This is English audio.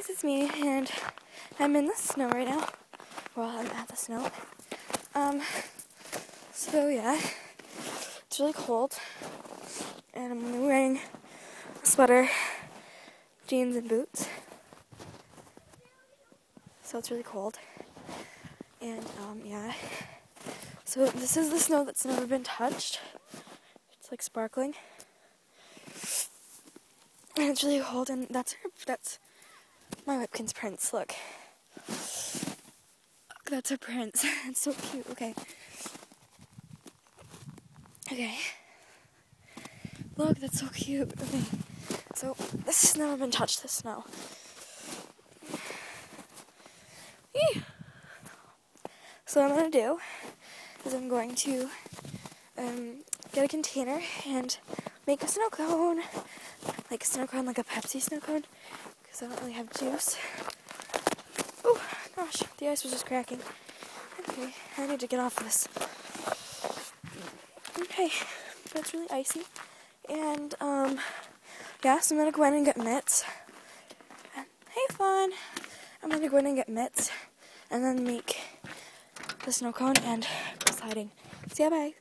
guys, it's me, and I'm in the snow right now. Well, I'm at the snow. So yeah, it's really cold, and I'm only wearing a sweater, jeans, and boots. So it's really cold, and yeah. So this is the snow that's never been touched. It's like sparkling, and it's really cold, and that's my Webkinz prince. Look, that's her prince. It's so cute. Okay. Look, that's so cute. Okay. So this has never been touched. This snow. Eee. So what I'm gonna do is I'm going to get a container and make a snow cone, like a snow cone, like a Pepsi snow cone, because I don't really have juice. Oh gosh, the ice was just cracking. Okay, I need to get off this. Okay, but it's really icy, and yeah, so I'm gonna go in and get mitts. And, hey, fun! I'm gonna go in and get mitts, and then make the snow cone and go sliding. See ya, bye.